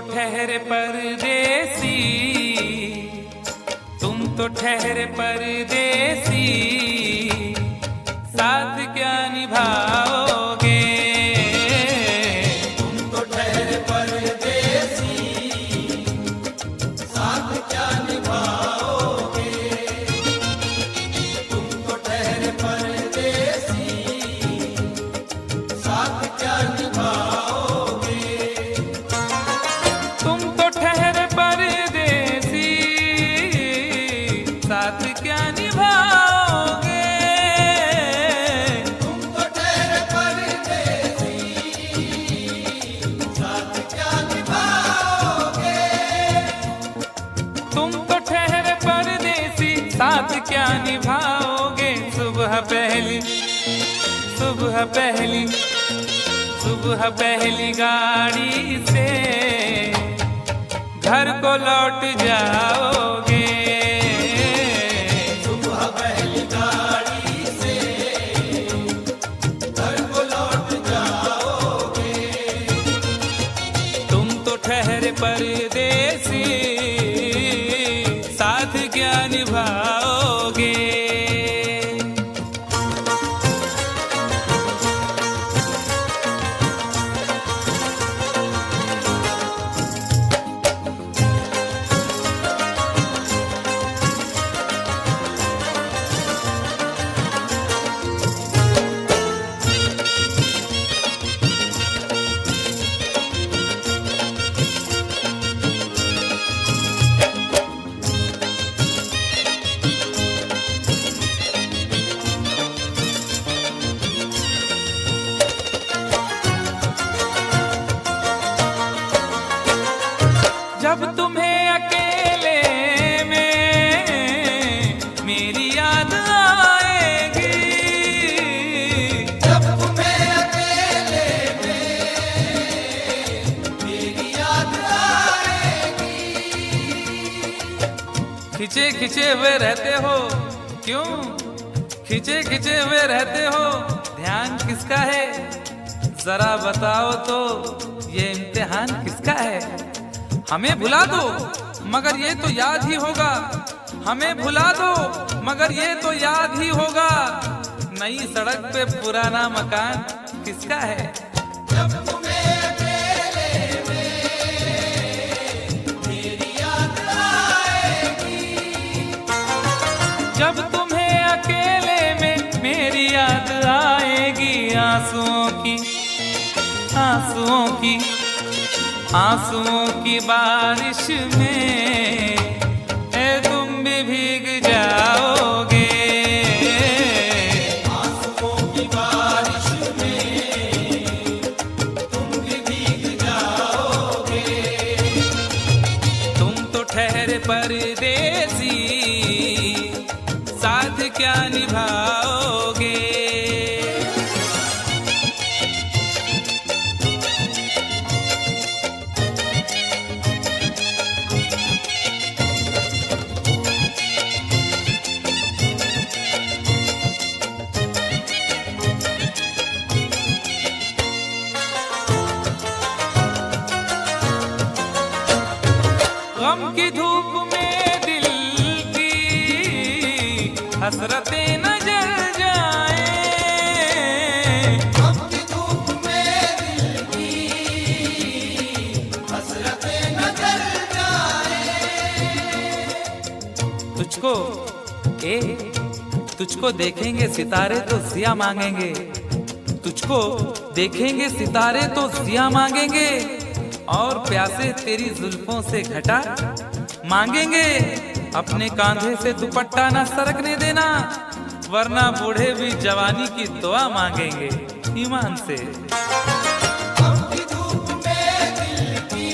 ठहरे परदेसी, तुम तो ठहरे परदेसी, साथ क्या निभाओगे? तुम तो ठहरे परदेसी, साथ क्या निभाओगे? तुम तो ठहरे परदेसी, साथ क्या निभाओगे? तुम तो ठहरे परदेसी, साथ क्या निभाओगे? तुम तो ठहरे परदेसी, साथ क्या निभाओगे? तुम तो ठहरे परदेसी, साथ क्या निभाओगे? सुबह पहली गाड़ी से घर को लौट जाओगे। सुबह पहली गाड़ी से घर को लौट जाओगे। तुम तो ठहरे परदेसी, साथ क्या निभाओगे? जब तुम्हें अकेले में मेरी याद आएगी, जब तुम्हें अकेले में मेरी याद आएगी। खिंचे खिंचे हुए रहते हो क्यों? खिंचे खिंचे हुए रहते हो, ध्यान किसका है? जरा बताओ तो, ये इम्तिहान किसका है? हमें भुला दो मगर ये तो याद ही होगा, हमें भुला दो मगर ये तो याद ही होगा। नई सड़क पे पुराना मकान किसका है? जब तुम्हें अकेले में मेरी याद आएगी। जब तुम्हें अकेले में मेरी याद आएगी, आंसुओं की बारिश में तुम भी भीग जाओगे। आंसुओं की बारिश में तुम भी भीग जाओगे। तुम तो ठहरे परदेसी, साथ क्या निभाओगे? गम की धूप में दिल की हसरतें न जल जाएं। गम की धूप में दिल की हसरतें न जल जाएं। तुझको देखेंगे सितारे तो जिया मांगेंगे, तुझको देखेंगे सितारे तो जिया मांगेंगे, और प्यासे तेरी जुल्फों से घटा मांगेंगे। अपने कांधे से दुपट्टा ना सरकने देना, वरना बूढ़े भी जवानी की दुआ मांगेंगे ईमान से। गम की धूप में दिल की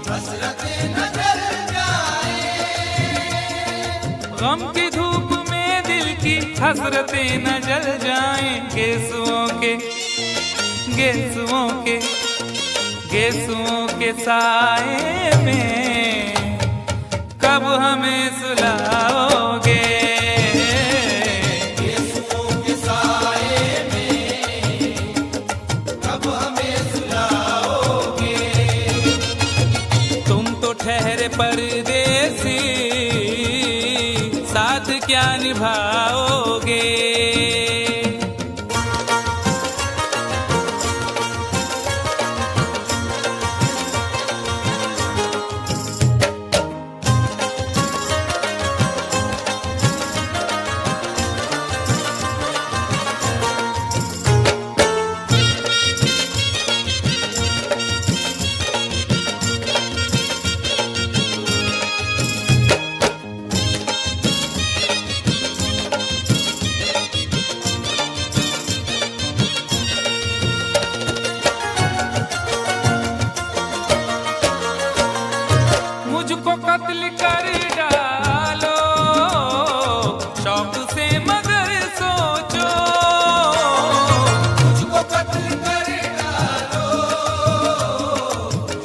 हसरतें न जल जाएं। गम की धूप में दिल की हसरतें न जल जाएं। गेसुओं के साए में कब हमें सुलाओगे? गेसुओं के साए में कब हमें सुलाओगे? परदेसी, साथ क्या निभाओगे। मुझको कत्ल कर डालो शौक से मगर सोचो, मुझको कत्ल कर डालो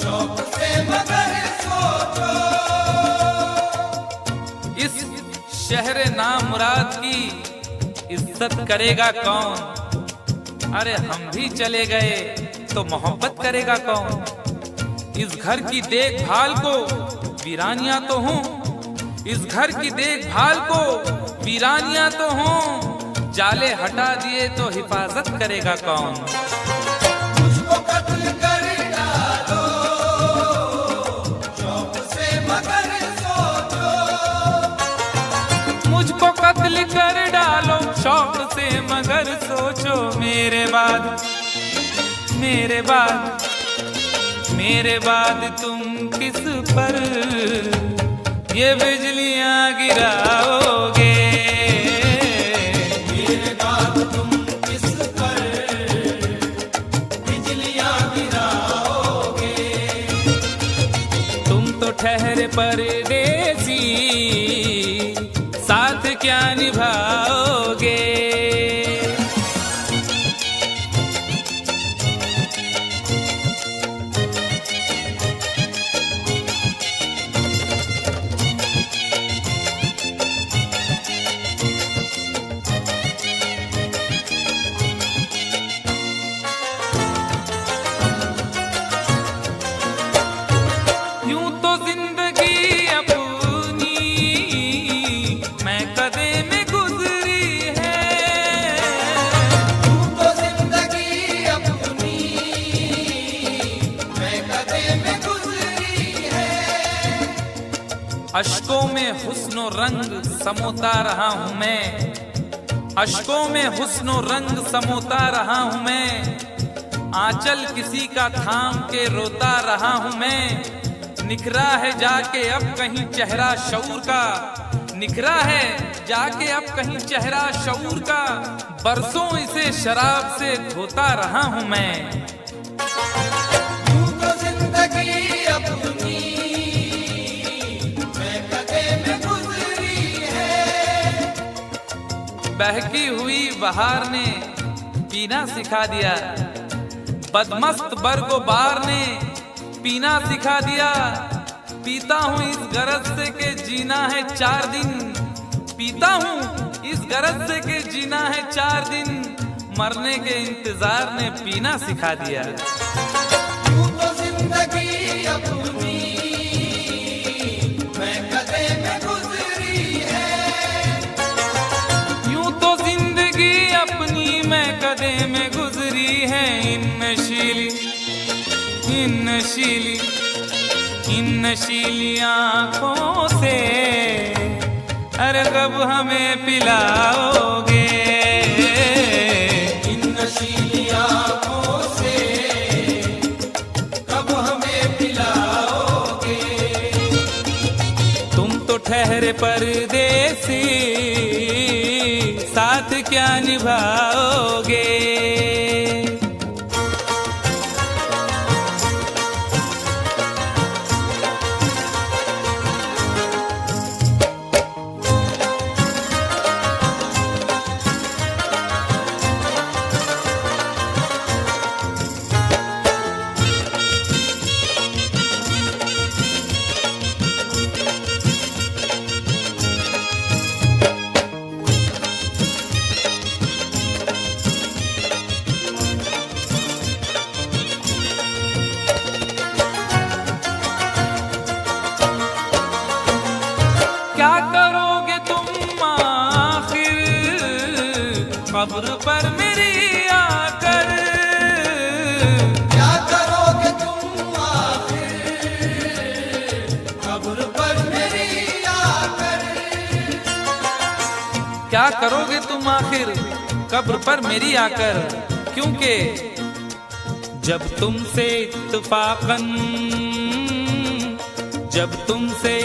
शौक से मगर सोचो। इस शहर नामुराद की इज्जत करेगा कौन। अरे हम भी चले गए तो मोहब्बत करेगा कौन। इस घर की देखभाल को वीरानियां तो हूँ, इस घर की देखभाल को वीरानियां तो हूँ, जाले हटा दिए तो हिफाजत करेगा कौन। मुझको कत्ल कर डालो शौक से मगर सोचो। मुझको कत्ल कर डालो शौक से मगर सोचो। मेरे बाद तुम किस पर ये बिजलियां गिराओगे। मेरे बाद तुम किस पर बिजलियां गिराओगे। तुम तो ठहरे परदेसी, साथ क्या निभाओगे। अश्कों में हुस्नो रंग समोता रहा हूँ मैं, अश्कों में हुस्नो रंग समोता रहा हूँ मैं। आंचल किसी का थाम के रोता रहा हूँ मैं। निखरा है जाके अब कहीं चेहरा शऊर का, निखरा है जाके अब कहीं चेहरा शऊर का। बरसों इसे शराब से धोता रहा हूँ मैं। यूं तो जिंदगी अपनी बहकी हुई बहार ने पीना सिखा दिया, बदमस्त बरगो बार ने पीना सिखा दिया। पीता हूँ इस गरज से के जीना है 4 दिन, पीता हूँ इस गरज से के जीना है 4 दिन। मरने के इंतजार ने पीना सिखा दिया। यूं तो जिंदगी अपनी मैं कदे में गुजरी है। यूं तो जिंदगी अपनी मैं कदे में गुजरी है। इन नशीली आँखों से अरे कब हमें पिलाओगे। इन नशीली आँखों से कब हमें पिलाओगे। तुम तो ठहरे परदेसी, साथ क्या निभाओगे। कब्र पर मेरी आकर। क्या करोगे तुम आखिर कब्र पर मेरी आकर। क्या करोगे तुम आखिर कब्र पर मेरी आकर, क्योंकि जब तुमसे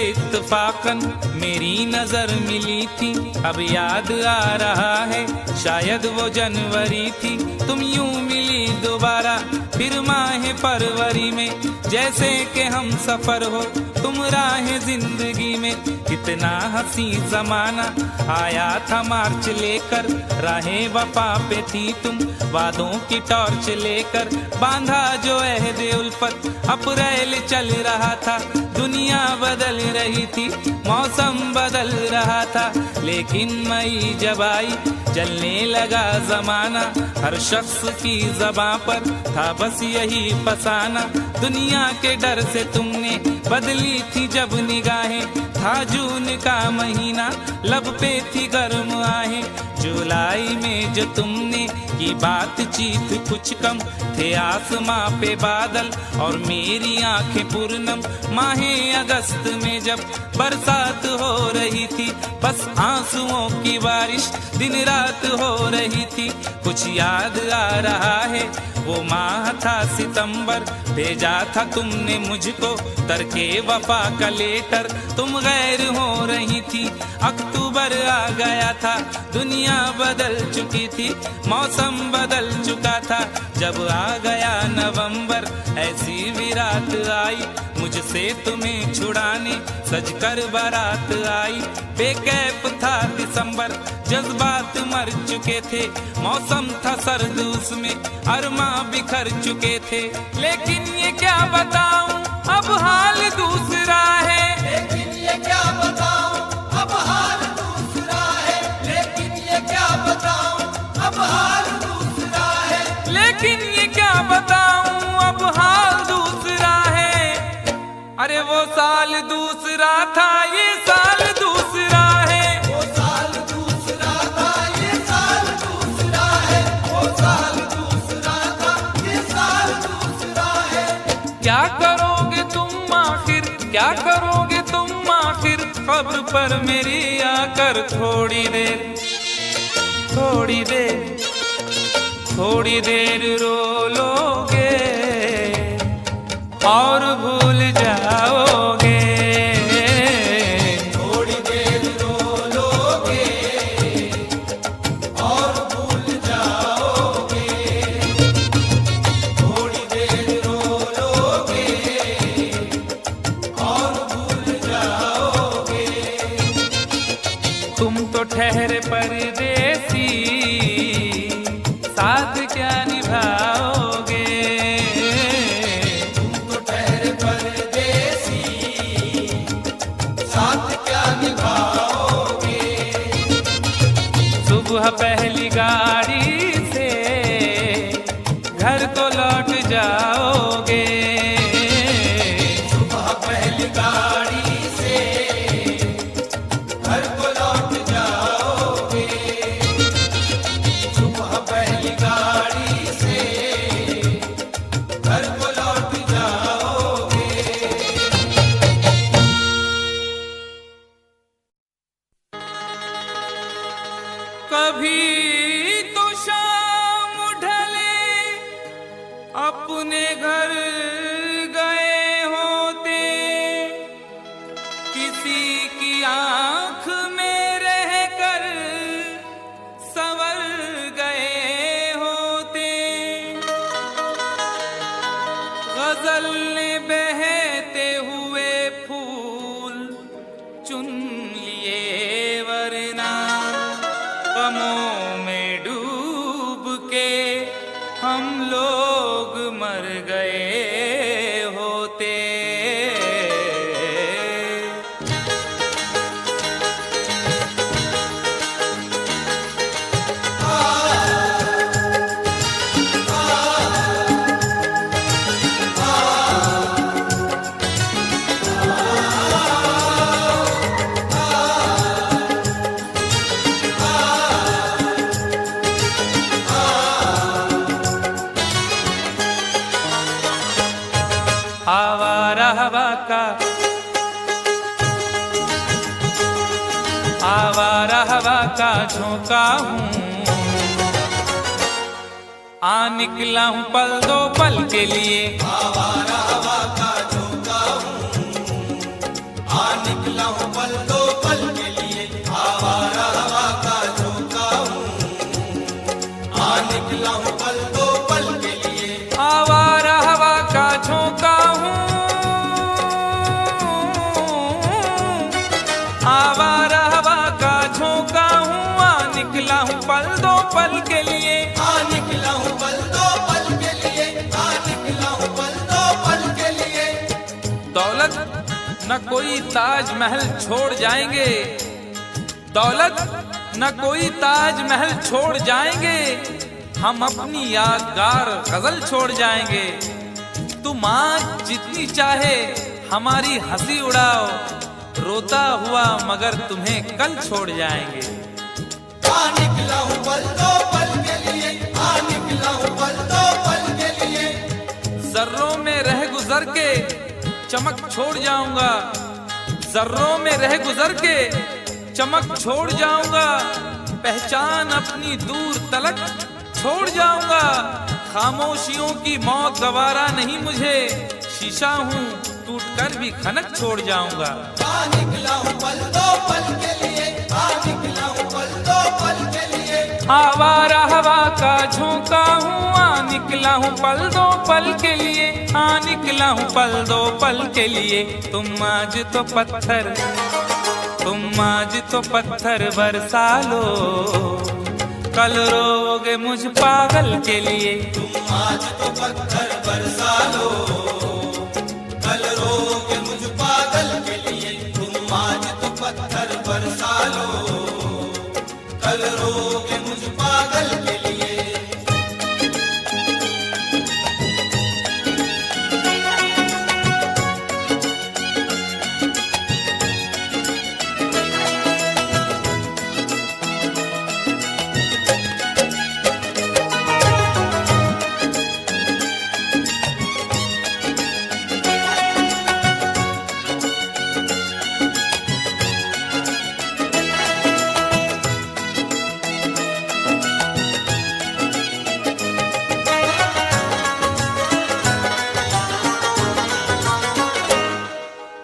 इत्तफाकन मेरी नजर मिली थी, अब याद आ रहा है शायद वो जनवरी थी। तुम यूं मिली दोबारा फिर माह फरवरी में, जैसे कि हम सफर हो तुम राह जिंदगी में। कितना हंसी जमाना आया था मार्च लेकर, राहें वफा पे थी तुम वादों की टॉर्च लेकर। बांधा जो अहदे उल्फत अप्रैल चल रहा था, दुनिया बदल रही थी मौसम बदल रहा था। लेकिन मई जब आई जलने लगा जमाना, हर शख्स की ज़बां पर था बस यही फसाना। दुनिया के डर से तुमने बदली थी जब निगाहें, था जून का महीना लब पे थी गर्म आहें। जुलाई में जो तुमने की बातचीत कुछ कम थे आसमां पे बादल और मेरी आंखें पूर्णम। माहे अगस्त में जब बरसात हो रही थी, बस आंसुओं की बारिश दिन रात हो रही थी। कुछ याद आ रहा है वो माह था सितंबर, भेजा था तुमने मुझको तरके वफा का लेटर। तुम गैर हो रही थी, अक्टूबर आ गया था, दुनिया बदल चुकी थी, मौसम बदल चुका था। जब आ गया नवंबर ऐसी भी रात आई, मुझसे तुम्हें छुड़ाने सजकर बारात आई। बेकैफ था दिसंबर, जज्बात मर चुके थे, मौसम था सर्द उसमें अरमा बिखर चुके थे। लेकिन ये क्या बताऊं अब हाल दूसरा है। लेकिन ये क्या बताऊं अब हाल दूसरा है। लेकिन ये क्या बताऊं अब हाल दूसरा है। लेकिन ये क्या बताऊं अब हाल दूसरा है। अरे वो साल दूसरा था ये साल दूसरा है। वो साल दूसरा था ये साल दूसरा है। वो साल दूसरा था ये साल दूसरा है। क्या करोगे तुम आखिर, क्या करोगे तुम आखिर कब्र पर मेरी आकर। थोड़ी देर थोड़ी देर थोड़ी देर रो लोगे और भूल जाओगे। थोड़ी देर रो लोगे और भूल जाओगे। थोड़ी देर रो लोगे और भूल जाओगे। तुम तो ठहरे परदेसी, साथ क्या निभाओगे। तुम तो ठहरे आवारा हवा का, आवारा हवा का झोंका हूँ, आ निकला हूँ पल दो पल के लिए। आवारा हवा का झोंका हूँ, आ निकला हूँ पल दो पल के लिए। आवारा हवा का झोंका हूँ, आ निकला हूँ पल दो पल के लिए। आवारा हवा का झोंका हूँ, आवारा हवा का झोंका हूँ, आ निकला हूँ पल दो पल के लिए। आ निकला हूँ पल दो पल के लिए, आ निकला हूँ पल दो पल के लिए। दौलत न कोई ताजमहल छोड़ जाएंगे, दौलत न कोई ताजमहल छोड़ जाएंगे, हम अपनी यादगार गजल छोड़ जाएंगे। तुम आज जितनी चाहे हमारी हंसी उड़ाओ, रोता हुआ मगर तुम्हें कल छोड़ जाएंगे। आ निकला हूँ पल दो पल के लिए, आ निकला हूँ पल दो पल के लिए। जर्रों में रह गुजर के चमक छोड़ जाऊंगा, जर्रों में रह गुजर के चमक छोड़ जाऊंगा, पहचान अपनी दूर तलक छोड़ जाऊंगा। खामोशियों की मौत गवारा नहीं मुझे, शीशा हूँ टूट कर भी खनक छोड़ जाऊंगा। आ निकला हूँ पल दो पल के लिए, आ निकला हूँ पल दो पल के लिए। आवारा हवा का झोंका हूँ, आ निकला हूँ पल दो पल के लिए, आ निकला हूँ पल दो पल के लिए। तुम आज तो पत्थर, तुम आज तो पत्थर बरसा लो, कल रोगे मुझ पागल के लिए। तुम आज तो पत्थर बरसा लो, कल रोगे मुझ पागल के लिए। तुम आज तो पत्थर बरसा लो, कल रोगे मुझ पागल के लिए।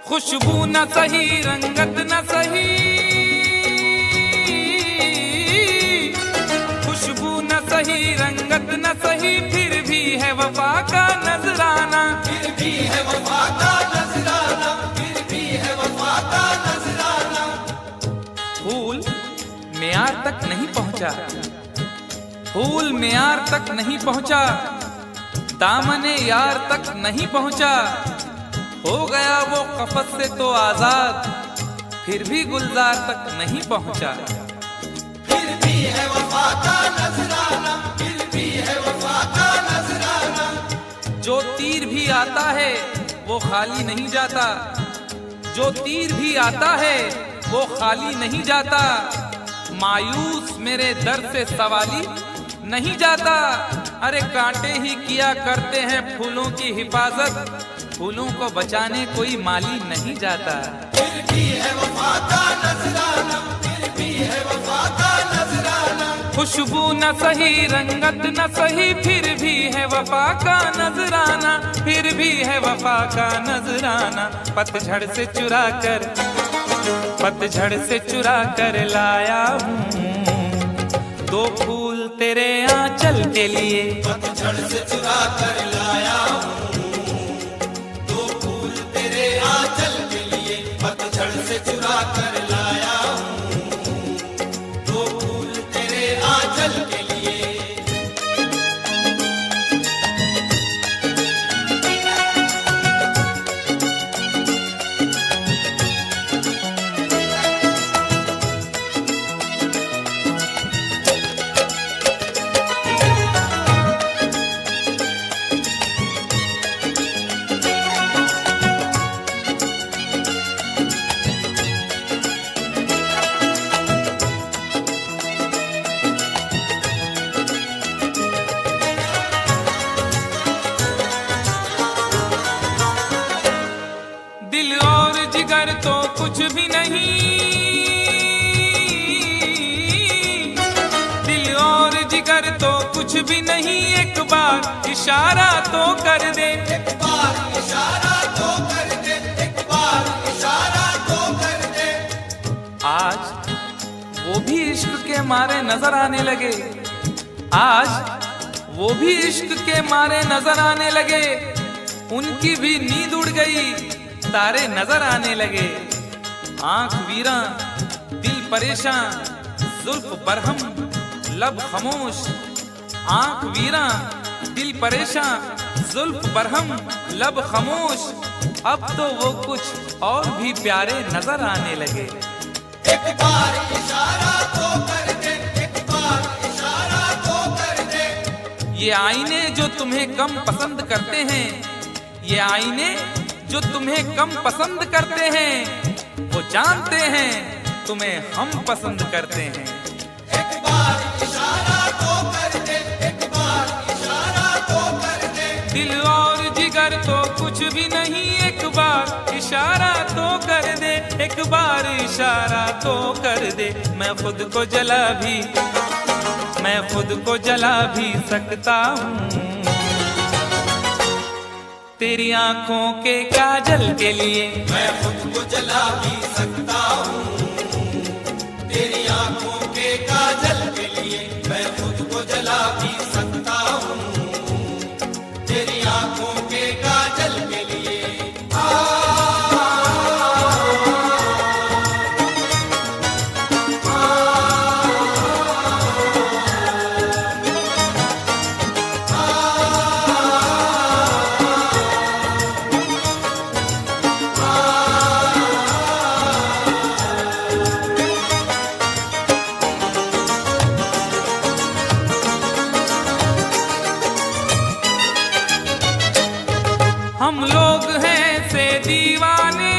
खुशबू न सही, रंगत न सही, खुशबू न सही, रंगत न सही, फिर भी है वफा का नजराना। फिर भी है वफा का नजराना, फिर भी है वफा का नजराना। फूल मेयार तक नहीं पहुंचा, फूल मेयार तक नहीं पहुंचा, दामने यार तक नहीं पहुंचा, हो गया वो कफस से तो आजाद, फिर भी गुलजार तक नहीं पहुंचा। फिर भी है वफा का नजराना, फिर भी है वफा का नजराना। जो तीर भी आता है वो खाली नहीं जाता, जो तीर भी आता है वो खाली नहीं जाता, मायूस मेरे दर्द से सवाली नहीं जाता। अरे कांटे ही किया करते हैं फूलों की हिफाजत, फूलों को बचाने कोई माली नहीं जाता। फिर भी है वफा का नजराना, फिर भी है वफा का नजराना। खुशबू न सही, रंगत न सही, फिर भी है वफा का नजराना, फिर भी है वफा का नजराना। पतझड़ से चुरा कर, पतझड़ से चुरा कर लाया हूँ दो फूल तेरे आंचल के लिए। पतझड़ से चुरा कर लाया हूँ दो फूल तेरे आंचल के लिए। पतझड़ से चुरा कर लाया हूँ दो फूल तेरे आंचल के लिए। दिल और जिगर तो कुछ भी नहीं, दिल और जिगर तो कुछ भी नहीं, एक बार इशारा तो कर दे, एक बार इशारा तो कर दे, एक बार इशारा तो कर दे। आज वो भी इश्क के मारे नजर आने लगे, आज वो भी इश्क के मारे नजर आने लगे, उनकी भी नींद उड़ गई, तारे नजर आने लगे। आंख वीरा दिल परेशान, जुल्फ बरहम लब खामोश, आंख वीरा दिल परेशान, जुल्फ बरहम लब खामोश, अब तो वो कुछ और भी प्यारे नजर आने लगे। एक बार इशारा तो कर दे, एक बार इशारा तो कर दे। ये आईने जो तुम्हें कम पसंद करते हैं, ये आईने जो तुम्हें कम पसंद करते हैं, वो जानते हैं तुम्हें हम पसंद करते हैं। एक बार इशारा तो कर दे, एक बार इशारा तो कर दे। दिल और जिगर तो कुछ भी नहीं, एक बार इशारा तो कर दे, एक बार इशारा तो कर दे। मैं खुद को जला भी, मैं खुद को जला भी सकता हूँ तेरी आंखों के काजल के लिए, मैं खुद को जला भी सकता हूँ तेरी आंखों के काजल के लिए, मैं खुद को जला भी सकता हूँ तेरी आंखों के काजल के लिए। हम लोग हैं से दीवाने,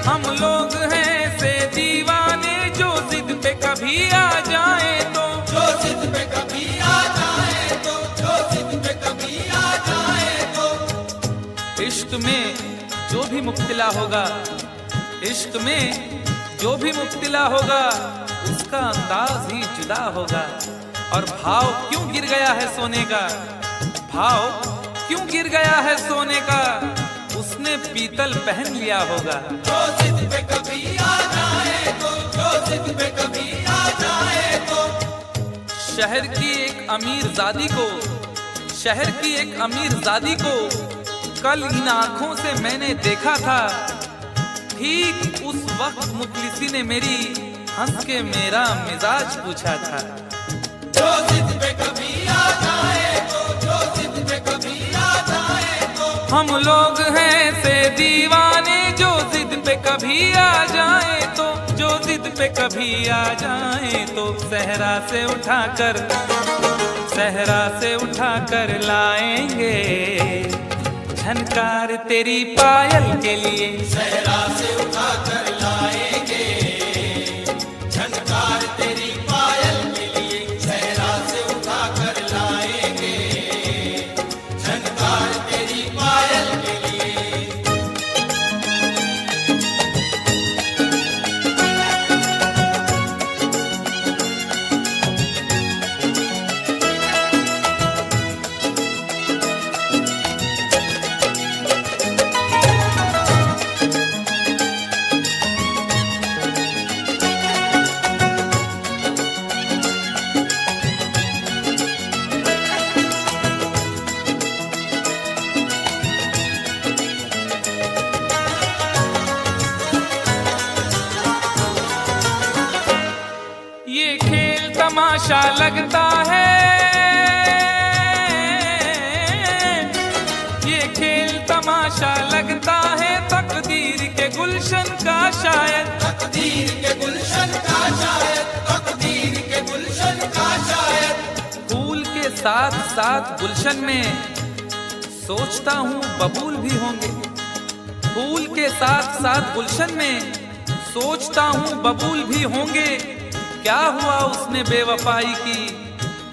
हम लोग हैं से दीवाने, जो जिद पे कभी आ जाए तो, जो जिद पे कभी आ जाए तो, जो जिद पे कभी आ जाए तो। इश्क में जो भी मुब्तला होगा, इश्क में जो भी मुब्तला होगा, उसका अंदाज ही जुदा होगा। और भाव क्यों गिर गया है सोने का, भाव क्यों गिर गया है सोने का, उसने पीतल पहन लिया होगा। जो जिद पे कभी आ जाए तो, जो जिद पे कभी आ जाए तो। शहर की एक अमीर जादी को, शहर की एक अमीर जादी को कल इन आंखों से मैंने देखा था, ठीक उस वक्त मुखलिसी ने मेरी हंस के मेरा मिजाज पूछा था। जो जिद पे कभी आ जाए तो, जो जिद पे कभी आ जाए तो। हम लोग हैं से दीवाने, जो जिद पे कभी आ जाए तो, जो जिद पे कभी आ जाए तो। सहरा से उठाकर, सहरा से उठाकर लाएंगे झनकार तेरी पायल के लिए, सहरा से उठाकर लाएंगे झनकार तेरी पायल के लिए, सहरा से उठाकर लाएंगे झनकार तेरी पायल के लिए। ये खेल तमाशा लगता है, ये खेल तमाशा लगता है, तकदीर के गुलशन का शायद, तकदीर के गुलशन का शायद, तकदीर के गुलशन का शायद। फूल के साथ साथ गुलशन में सोचता हूँ बबूल भी होंगे, फूल के साथ साथ गुलशन में सोचता हूँ बबूल भी होंगे। क्या हुआ उसने बेवफाई की,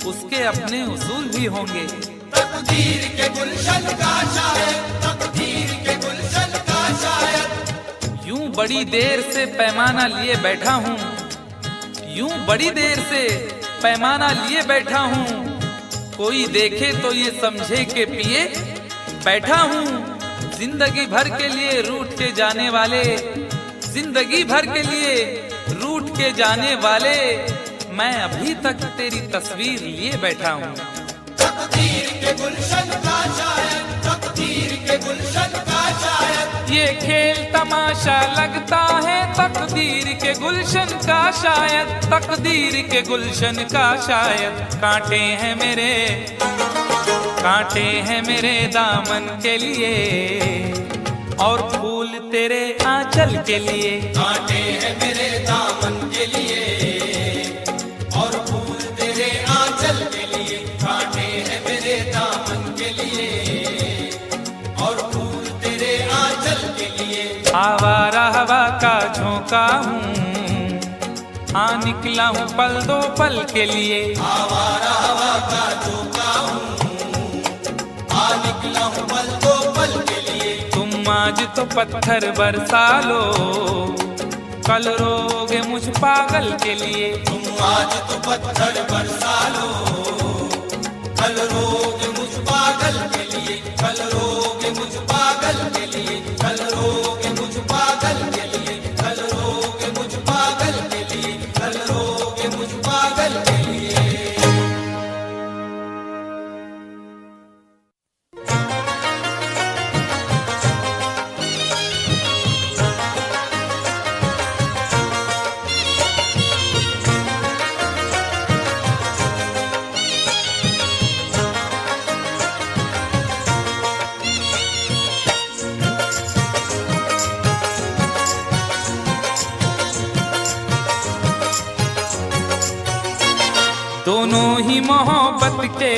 उसके अपने उसूल भी होंगे। तकदीर के गुलशन का बड़ी देर से पैमाना लिए बैठा हूँ, यूं बड़ी देर से पैमाना लिए बैठा हूँ, कोई देखे तो ये समझे के पिए बैठा हूँ। जिंदगी भर के लिए रूठ के जाने वाले, जिंदगी भर के लिए रूठ के जाने वाले, मैं अभी तक तेरी तस्वीर लिए बैठा हूँ। तकदीर के गुलशन का शायर, तकदीर के गुलशन का शायर, ये खेल तमाशा लगता है तकदीर के गुलशन का शायद, तकदीर के गुलशन का शायद। कांटे हैं मेरे, कांटे हैं मेरे दामन के लिए, और फूल तेरे आंचल के लिए। कांटे हैं मेरे दामन के लिए और फूल तेरे आंचल के लिए, कांटे हैं मेरे दामन के लिए और फूल तेरे आंचल के लिए। आवारा हवा का झोंका हूँ, हाँ निकला हूँ पल दो पल के लिए। आवारा हवा का झोंका हूँ, आ निकला हूँ पल दो पल के लिए। तुम आज तो पत्थर बरसा लो, कल रोगे मुझ पागल के लिए। तुम आज तो पत्थर बरसा लो, कल रोगे मुझ पागल के लिए, कल रोगे मुझ पागल के लिए, कल रोगे मुझ पागल के लिए, कल रोगे मुझ पागल के लिए, कल रोगे मुझ पागल के लिए। दोनों ही मोहब्बत के,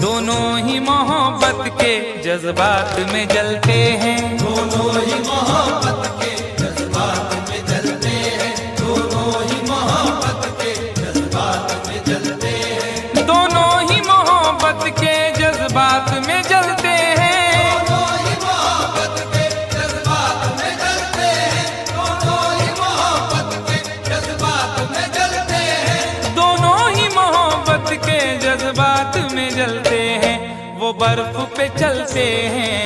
दोनों ही मोहब्बत के जज्बात में जलते हैं। दोनों ही मोहब्बत के जज्बात में जलते हैं, दोनों ही मोहब्बत के जज्बात में जलते हैं, दोनों ही मोहब्बत के जज्बात में जलते हैं, दोनों ही मोहब्बत के जज्बात में जलते हैं, दोनों ही मोहब्बत के जज्बात में जलते हैं, दोनों ही मोहब्बत के जज्बात में जलते हैं। वो बर्फ पे चलते हैं,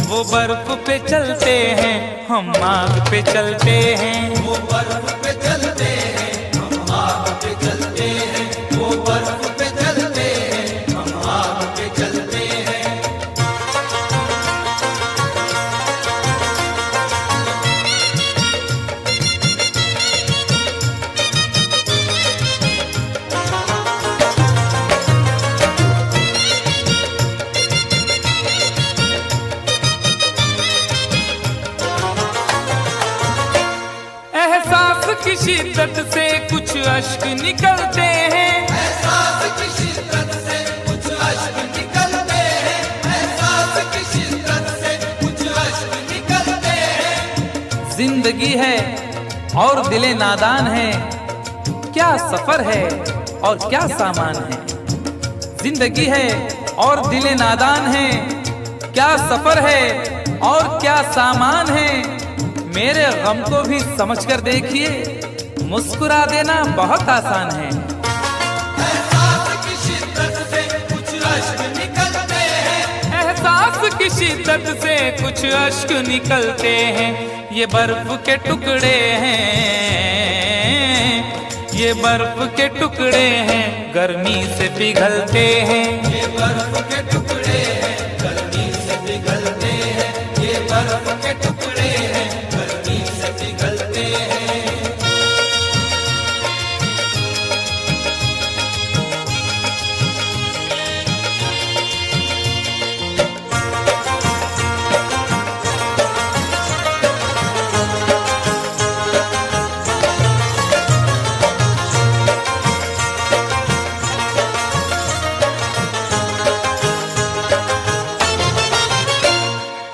वो बर्फ पे चलते हैं, हम आग पे चलते हैं। वो बर्फ पे चलते हैं, हम आग पे चलते हैं, वो बर्फ पे चलते हैं, हम आग पे चलते हैं। एहसास की शिद्दत से कुछ अश्क निकलते हैं, एहसास की शिद्दत से कुछ अश्क निकलते हैं, एहसास की शिद्दत से कुछ अश्क निकलते हैं। जिंदगी है और दिले नादान है, क्या सफर है और क्या सामान है। जिंदगी है और दिले नादान है, क्या सफर है और क्या सामान है। मेरे गम को भी समझकर देखिए, मुस्कुरा देना बहुत आसान है। एहसास की शिद्दत से कुछ अश्क निकलते हैं, एहसास की शिद्दत से कुछ अश्क निकलते हैं। ये बर्फ के टुकड़े हैं, ये बर्फ के टुकड़े हैं, गर्मी से पिघलते हैं। ये बर्फ के टुकड़े हैं, गर्मी से पिघलते हैं, ये बर्फ के टुकड़े हैं, गर्मी से पिघलते हैं।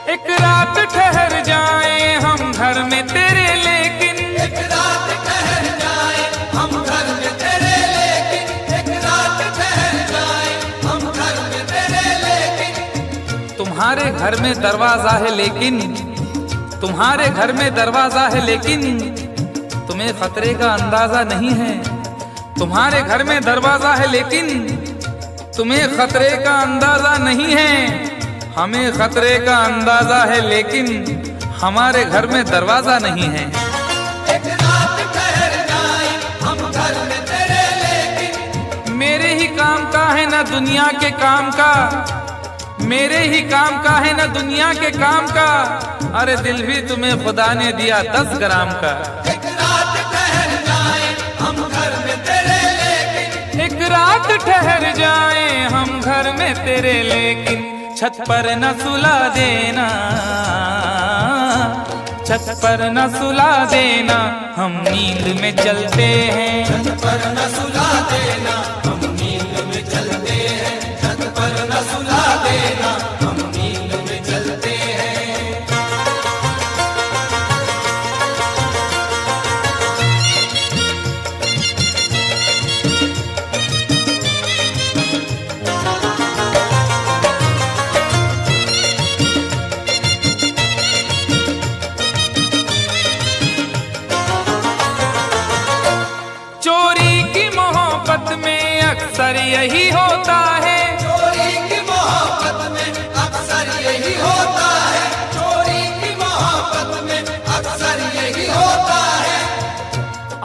एक रात ठहर जा तुम्हारे घर में दरवाजा है लेकिन, तुम्हारे घर में दरवाजा है लेकिन तुम्हें खतरे का अंदाजा नहीं है। तुम्हारे घर में दरवाजा है लेकिन तुम्हें खतरे का अंदाजा नहीं है। हमें खतरे का अंदाजा है लेकिन हमारे घर में दरवाजा नहीं है। एक रात ठहर जाए हम घर में तेरे लेकिन, मेरे ही काम का है ना दुनिया के काम का, मेरे ही काम का है ना दुनिया के काम का। अरे दिल भी तुम्हें खुदा ने दिया 10 ग्राम का। एक रात ठहर जाए हम घर में तेरे लेकिन, एक रात ठहर जाए हम घर में तेरे लेकिन छत पर न सुला देना, छत पर न सुला देना, हम नींद में चलते हैं। छत पर न सुला देना हम नींद में चलते हैं, छत पर न सुला देना हम नींद में चलते हैं। चोरी की मोहब्बत में अक्सर यही होता है, चोरी की मोहब्बत में अक्सर यही होता है, चोरी की मोहब्बत में अक्सर यही होता है।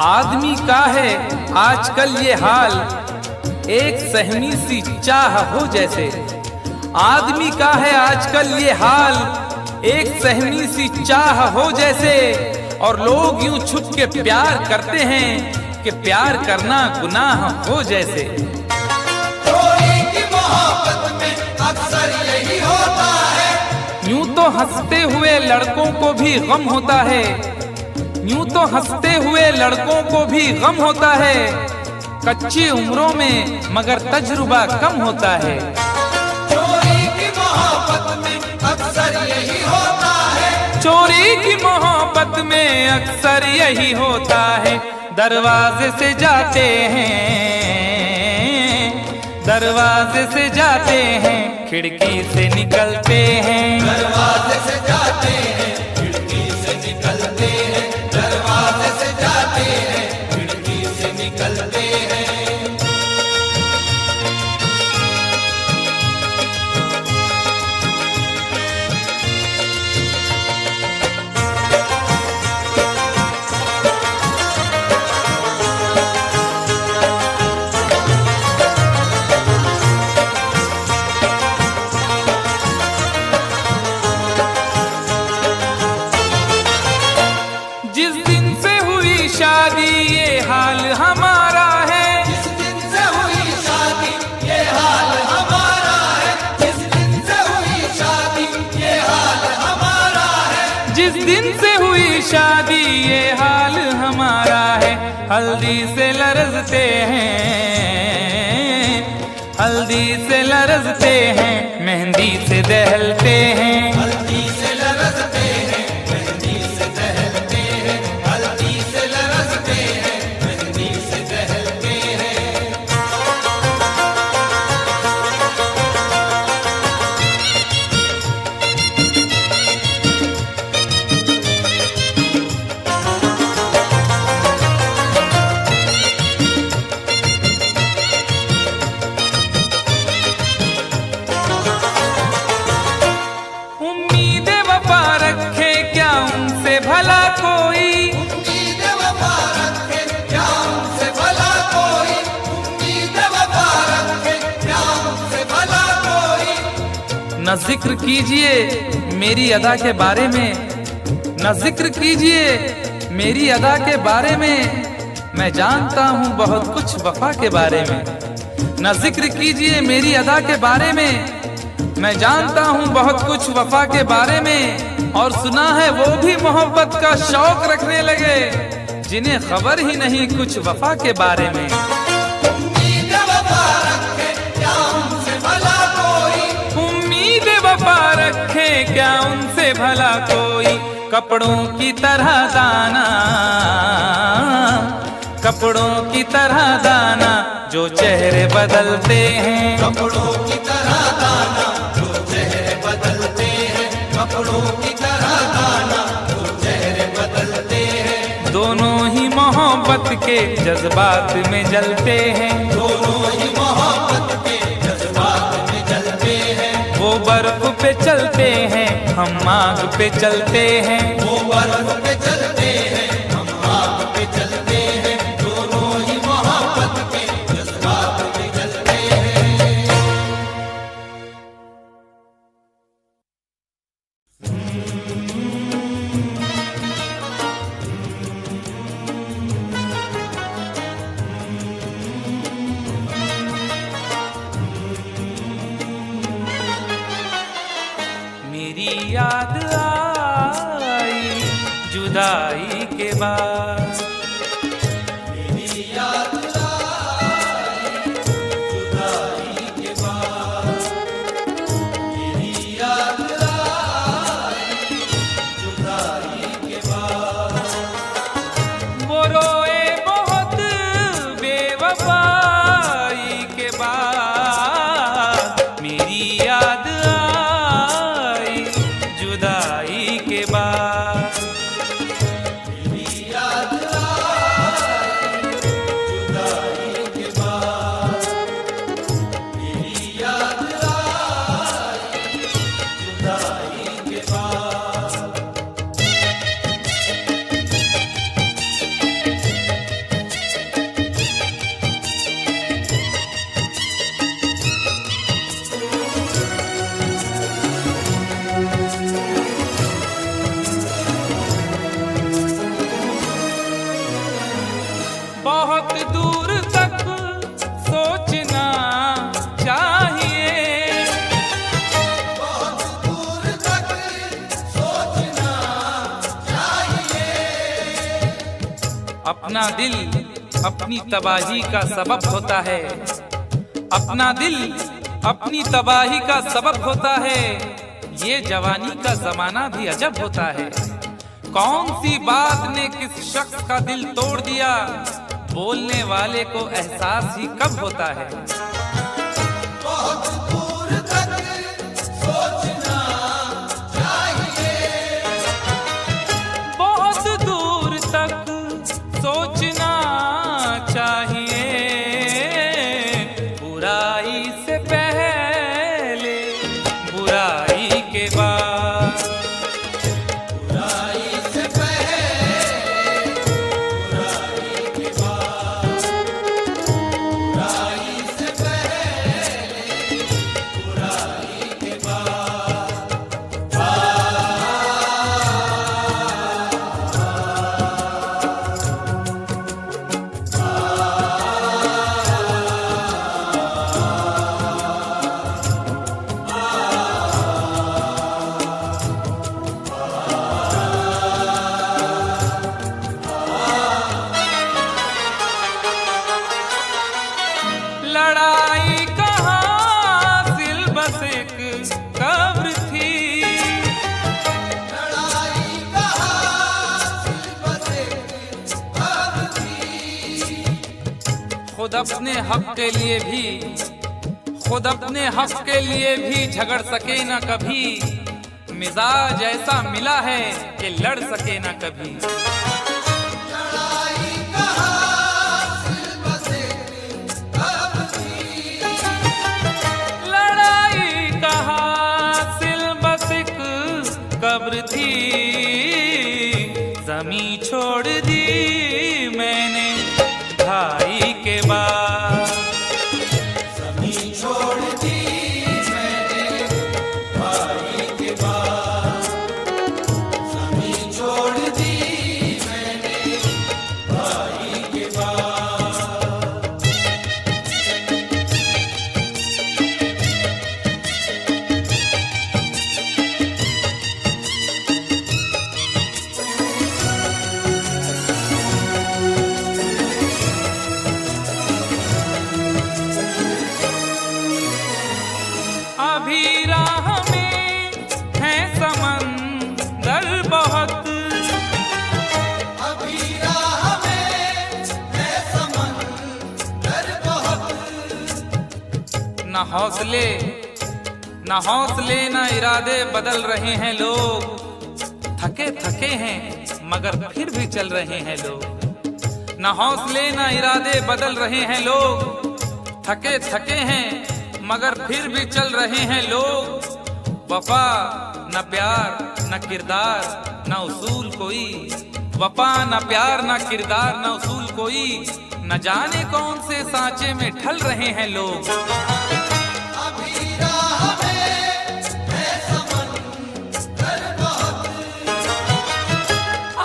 आदमी का है आजकल ये हाल, एक सहमी सी चाह हो जैसे। आदमी का है आजकल ये हाल, एक सहमी सी चाह हो जैसे। और लोग यूं छुप के प्यार करते हैं कि प्यार करना गुनाह हो जैसे। चोरी की मोहब्बत में अक्सर यही होता है। यूं तो हंसते हुए लड़कों को भी गम होता है, यूं तो हंसते हुए लड़कों को भी गम होता है। कच्ची उम्रों में मगर तजुर्बा कम होता है। चोरी की मोहब्बत में अक्सर यही होता है, चोरी की मोहब्बत में अक्सर यही होता है। दरवाजे से जाते हैं, दरवाजे से जाते हैं, खिड़की से निकलते हैं। दरवाजे से जाते हैं खिड़की से निकलते हैं, दरवाजे से जाते हैं खिड़की से निकलते हैं। जिस दिन से हुई शादी ये हाल हमारा है, जिस दिन से हुई शादी ये हाल हमारा है, जिस दिन से हुई शादी ये हाल हमारा है। जिस दिन से हुई शादी ये हाल हमारा है। हल्दी से लरजते हैं, हल्दी से लरजते हैं, मेहंदी से दहलते हैं। हल्दी से लरजते हैं मेहंदी से दहलते हैं, हल्दी से लरजते हैं मेहंदी से दहलते हैं। उम्मीदें वफा रखे क्या उनसे भला कोई, उम्मीद वफा रखे क्या उनसे भला कोई, उम्मीद वफा रखे क्या उनसे भला कोई। न जिक्र कीजिए मेरी अदा के बारे में, न जिक्र कीजिए मेरी अदा के बारे में। मैं जानता हूँ बहुत कुछ वफा के बारे में। न जिक्र कीजिए मेरी अदा के बारे में, मैं जानता हूँ बहुत कुछ वफा के बारे में। और सुना है वो भी मोहब्बत का शौक रखने लगे जिन्हें खबर ही नहीं कुछ वफा के बारे में। उम्मीद वफा रखे क्या उनसे भला कोई, उम्मीद वफा रखे क्या उनसे भला कोई। कपड़ों की तरह दाना, कपड़ों की तरह दाना, जो चेहरे बदलते हैं। कपड़ों की तरह दाना जो चेहरे बदलते के जज्बात में जलते हैं, दोनों ही मोहब्बत के जज्बात में जलते हैं। वो बर्फ पे चलते हैं, हम आग पे चलते हैं। वो बर्फ पे चलते हैं, हम आग पे चलते हैं। दोनों ही मोहब्बत के जज्बात में जलते हैं। मेरी याद आई जुदाई के बाद, मेरी याद आई जुदाई के बाद। मेरी याद आई जुदाई के बाद। वो रोए बहुत बेवफाई के बाद। मेरी याद आई जुदाई के बाद। मेरी याद आई जुदाई के बाद। मेरी याद आई जुदाई के बाद। बहुत दूर तक सोचना चाहिए, बहुत दूर तक सोचना चाहिए। अपना दिल अपनी तबाही का सबब होता है। अपना दिल अपनी तबाही का सबब होता है। ये जवानी का जमाना भी अजब होता है। कौन सी बात ने किस शख्स का दिल तोड़ दिया, बोलने वाले को एहसास ही कब होता है। बहुत दूर तक सोचना चाहिए। बहुत दूर तक सोचना चाहिए। बुराई से पहले बुराई के बाद। बुराई से पहले बुराई के बाद। बुराई से पहले बुराई के बाद। लड़ाई का हासिल बस एक कब्र थी। लड़ाई का हासिल बस एक कब्र थी। खुद अपने हक के लिए भी खुद अपने हक के लिए भी झगड़ सके ना कभी। मिजाज ऐसा मिला है कि लड़ सके ना कभी। लड़ाई का हासिल बस एक कब्र थी। लड़ाई का हासिल बस एक कब्र थी। जमी छोड़ दी मैंने भाई के बाद। जमीन छोड़ दी मैंने भाई के बाद। जमीन छोड़ दी मैंने भाई के बाद। अभी राह में है समंदर बहुत। अभी राह में है समंदर बहुत। न हौसले न इरादे बदल रहे हैं लोग। थके थके हैं मगर फिर भी चल रहे हैं लोग। न हौसले न इरादे बदल रहे हैं लोग, थके थके हैं मगर फिर भी चल रहे हैं लोग। वफा न प्यार न किरदार न उसूल कोई, वफा न प्यार न किरदार न उसूल कोई, न जाने कौन से सांचे में ढल रहे हैं लोग। अभी राह में है समंदर बहुत,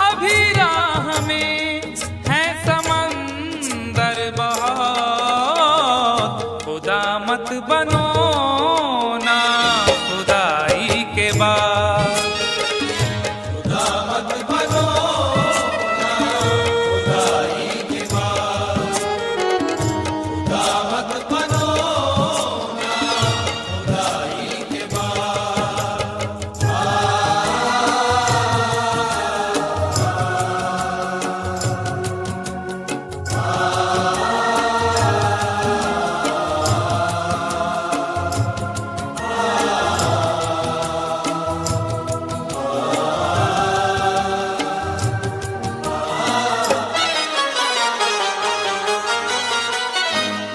अभी राह में है समंदर बहुत, खुदा मत बनो ना खुदाई के बाद। खुदा मत बनो ना खुदाई के बाद, खुदा मत बनो ना खुदाई के बाद।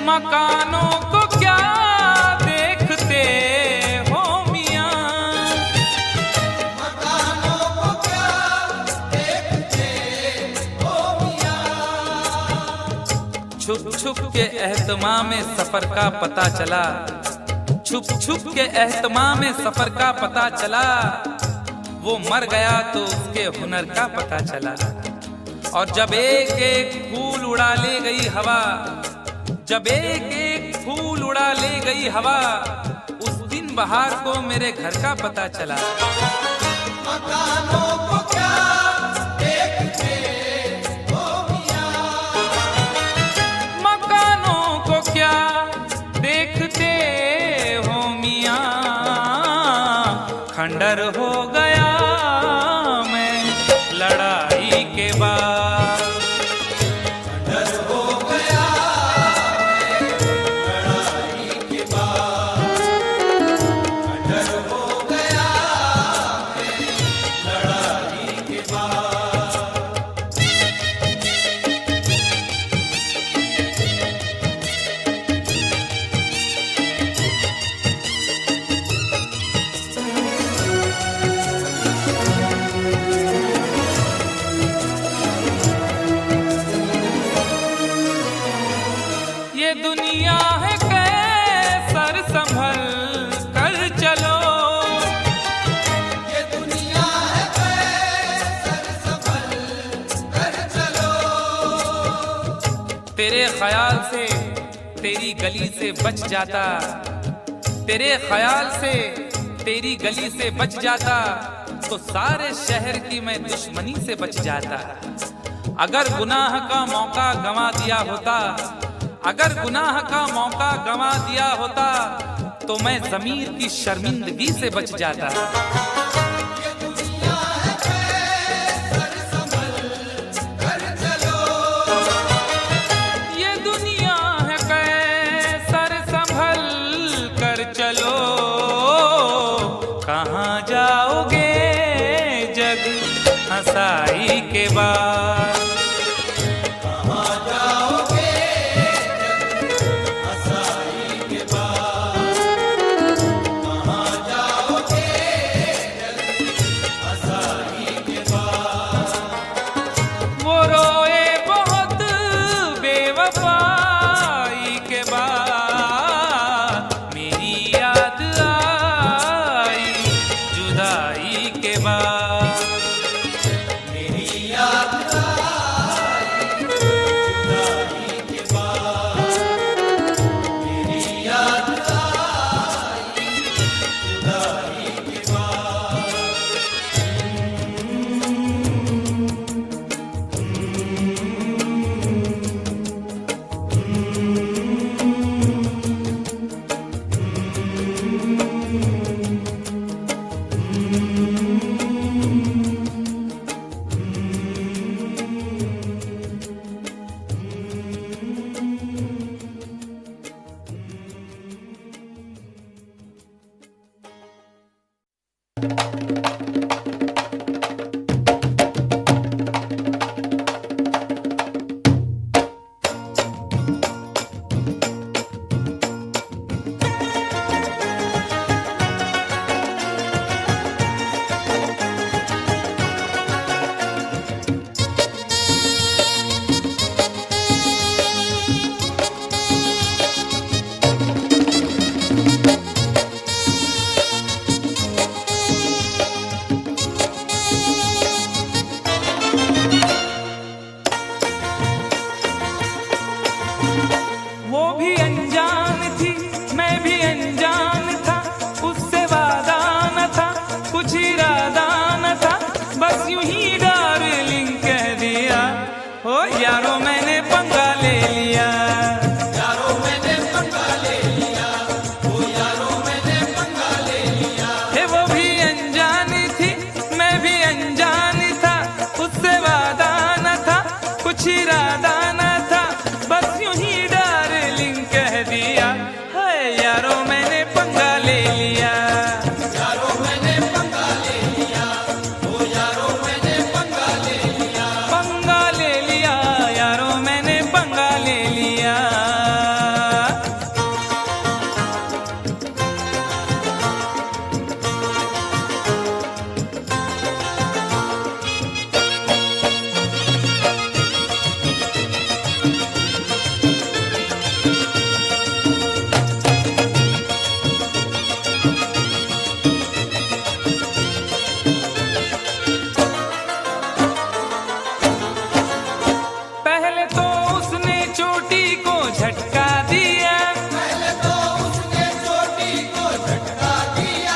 मकानों को क्या देखते हो मियां, मकानों को क्या देखते हो मियां, छुप छुप के एहतमाम में सफर का पता चला, छुप छुप के एहतमाम में सफर का पता चला। वो मर गया तो उसके हुनर का पता चला। और जब एक एक फूल उड़ा ले गई हवा, जब एक एक फूल उड़ा ले गई हवा, उस दिन बहार को मेरे घर का पता चला। मकानों को क्या देखते हो मियां, मकानों को क्या देखते हो मियां, खंडर हो गया मैं लड़ाई के बाद। डर हो गया लड़ाई के बाद, डर हो गया लड़ाई के बाद। ये दुनिया है कैसर संभल कर चलो, ये दुनिया है कैसर संभल कर चलो, तेरे ख्याल से तेरी गली से बच जाता, तेरे ख्याल से तेरी गली से बच जाता, तो सारे शहर की मैं दुश्मनी से बच जाता। अगर गुनाह का मौका गंवा दिया होता, अगर गुनाह का मौका गंवा दिया होता, तो मैं ज़मीर की शर्मिंदगी से बच जाता। ये दुनिया है कैसर संभल कर चलो, ये दुनिया है कैसर संभल कर चलो, कहाँ जाओगे जग हंसाई के बाद। कहाँ जाओगे हंसाई के बाद, कहाँ जाओगे हंसाई के बाद। वो रोए बहुत बेवफाई के बाद, मेरी याद आई जुदाई के बाद। मेरी याद आई जुदाई के बाद, मेरी याद आई जुदाई के बाद। यारो मैंने पंगा ले लिया। यारो मैंने पंगा ले लिया, ओ यारो मैंने पंगा ले लिया। पंगा ले लिया यारो मैंने पंगा ले लिया। पहले तो उसने चोटी को झटका दिया, पहले तो उसने चोटी को झटका दिया,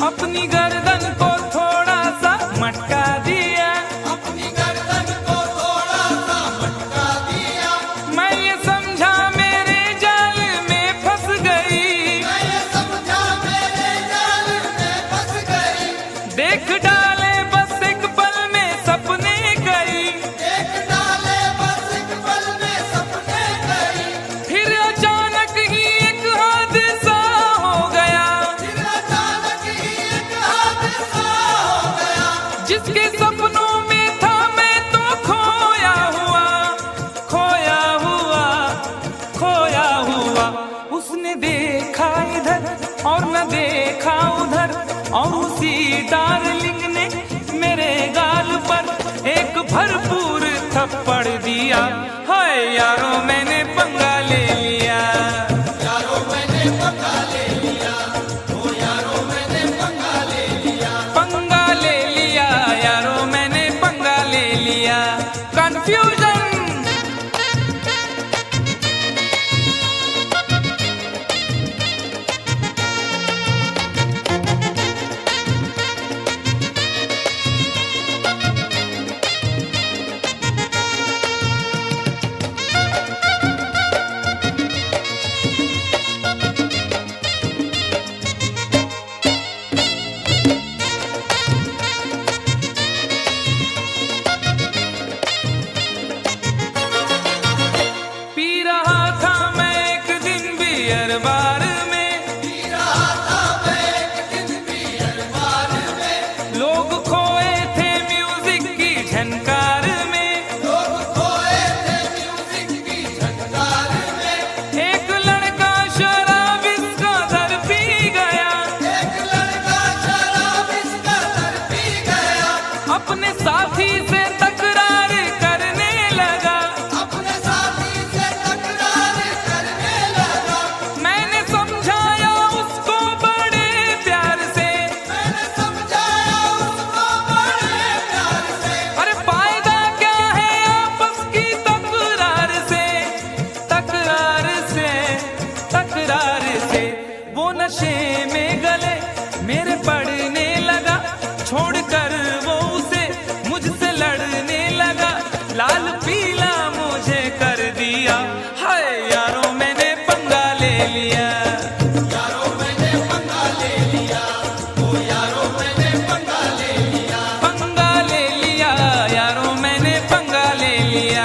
अपनी गर्दन को थोड़ा सा मटका दिया। अपनी गर्दन को थोड़ा सा मटका दिया। मैं ये समझा मेरे जाल में फंस गई, मैं ये समझा मेरे जाल में फंस गई। देख डाले बस एक पल में सपने गई। देख डाले बस एक पल में सपने गई। फिर अचानक ही एक हादसा हो गया, फिर अचानक ही एक हादसा हो गया। जिसके सपनों में था मैं तो खोया हुआ, खोया हुआ, खोया हुआ। उसने देखा इधर और न देखा उधर, और उसी डार्लिंग ने मेरे गाल पर एक भरपूर थप्पड़ दिया। हाय यारो मैंने पंगा ले लिया। यारो मैंने पंगा ले लिया, ओ यारो मैंने पंगा ले लिया। पंगा ले लिया यारो मैंने पंगा ले लिया। कंफ्यूजन। पी रहा था मैं एक दिन बियर बार में, पी रहा था मैं एक दिन बियर बार में। लोग खोए थे म्यूजिक की झनकार में। लोग खोए थे म्यूजिक की झनकार में। एक लड़का शराब इसका दर पी गया, एक लड़का शराब इसका दर पी गया। अपने साथी से तकरार करने लगा। अपने साथी से तकरार करने लगा। मैंने समझाया उसको बड़े प्यार से, मैंने समझाया उसको बड़े प्यार से। अरे फायदा क्या है आपस की तकरार से, तकरार से, तकरार से। वो नशे में गले मेरे पड़ने लगा, छोड़कर वो उसे मुझसे लड़ने लगा। लाल पीला मुझे कर दिया। हाय यारो मैंने पंगा ले लिया। यारो मैंने पंगा ले लिया, ओ यारो मैंने पंगा ले लिया। पंगा ले लिया यारो मैंने पंगा ले लिया।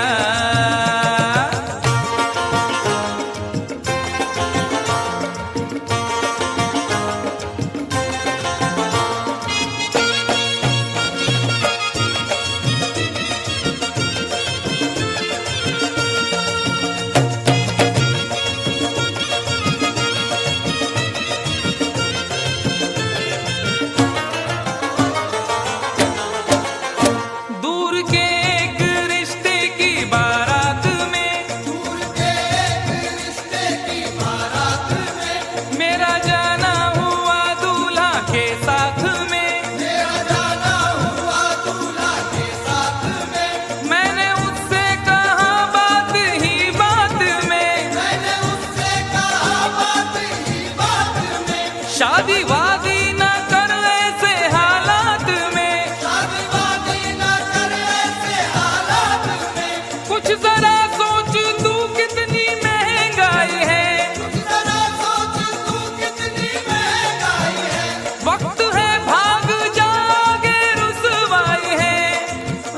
दूर के एक रिश्ते की बारात में, दूर के एक रिश्ते की बारात में। मेरा जाना हुआ दूल्हा के साथ में। मेरा जाना हुआ दूल्हा के साथ में। मैंने उससे कहा बात ही बात में, मैंने उससे कहा बात ही बात में। शादी वादी न कर ऐसे हालात में। शादी वादी न कर ऐसे हालात में। कुछ जरा सोच तू कितनी महंगाई है, जरा सोच तू कितनी महंगाई है। वक्त है भाग जागे, रुसवाई है,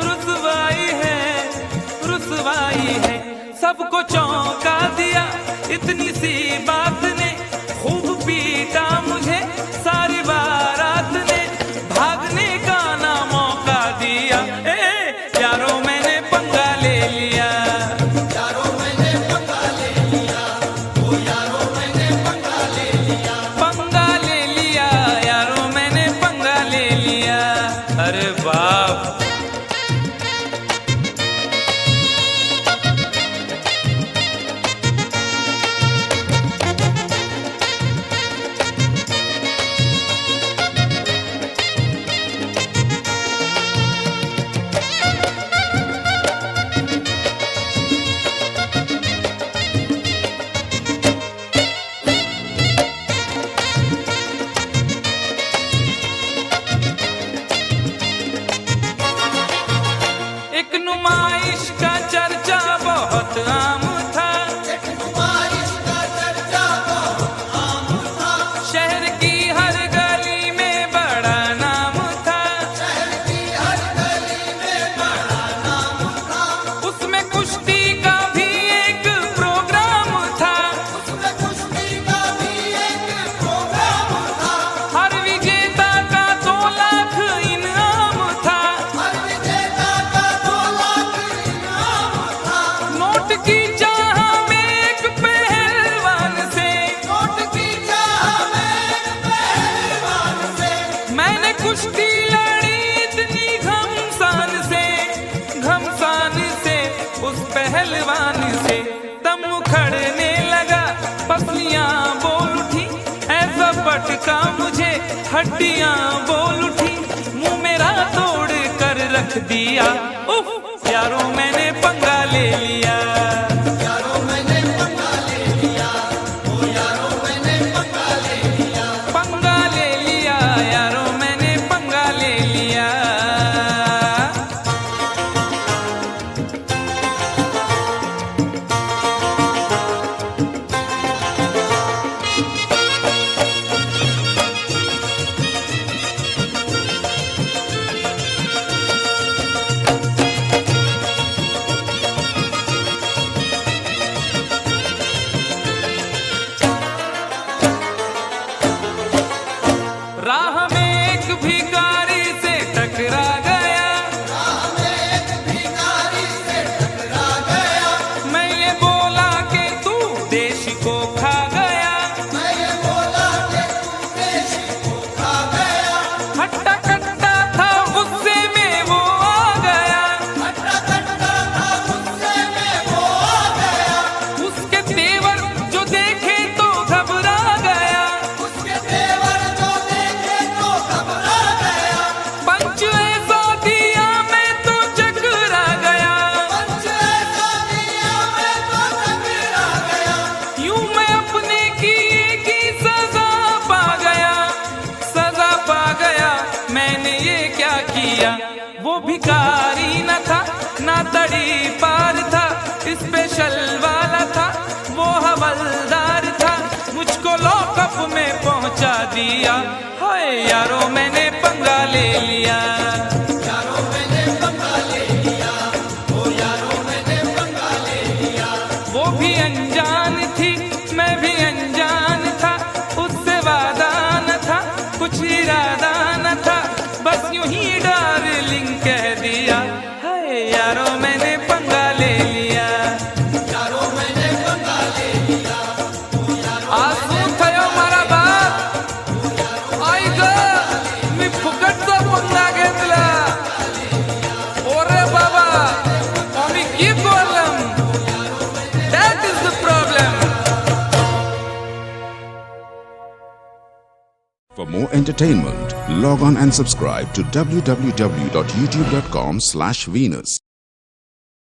रुसवाई है, रुसवाई है। सबको चौंका दिया इतनी सी बात ने, खूब पटका मुझे, हड्डियां बोल उठी, मुंह मेरा तोड़ कर रख दिया। उफ यारों मैंने पंगा ले लिया, यारों मैंने पंगा ले लिया, ओ यारों मैंने पंगा ले लिया, पंगा ले लिया, यारों मैंने पंगा ले लिया। राह में एक भिखारी से टकरा गया, राह में एक भिखारी से टकरा गया, मैं ये बोला कि तू देश को खा गया, मैं ये बोला कि तू देश को खा गया, हट्टा कट्टा था गुस्से में वो आ गया, हट्टा कट्टा था गुस्से में वो आ गया, उसके तेवर जो देखे तो घबरा गया, उसके तेवर जो देखे तो घबरा गया, पंच ऐसा दिया मैं तो चकरा गया, पंच ऐसा दिया मैं तो टकरा गया, यूं मैं अपने किए की सजा पा गया, सजा पा गया। मैंने ये क्या किया? वो भिखारी न था ना तड़ी पार था, स्पेशल वाला था वो हवलदार था, मुझको लॉकअप में पहुंचा दिया। हाय यारों मैंने पंगा ले लिया, यारों मैंने पंगा ले लिया, ओ यारों मैंने पंगा ले लिया, वो भी अनजान थी मैं भी अनजान था, उससे वादा न था कुछ इरादा न था, बस यूं ही डार्लिंग कह दिया। हाय यारों मैंने पंगा ले लिया, यारों मैंने पंगा ले लिया, ओ यारों आसू थयो मारा बाप आई ग मी फुकटचा पंगा घेतला, ओरे बाबा आम्ही की problem, that is the problem. For more entertainment, log on and subscribe to www.youtube.com/Venus.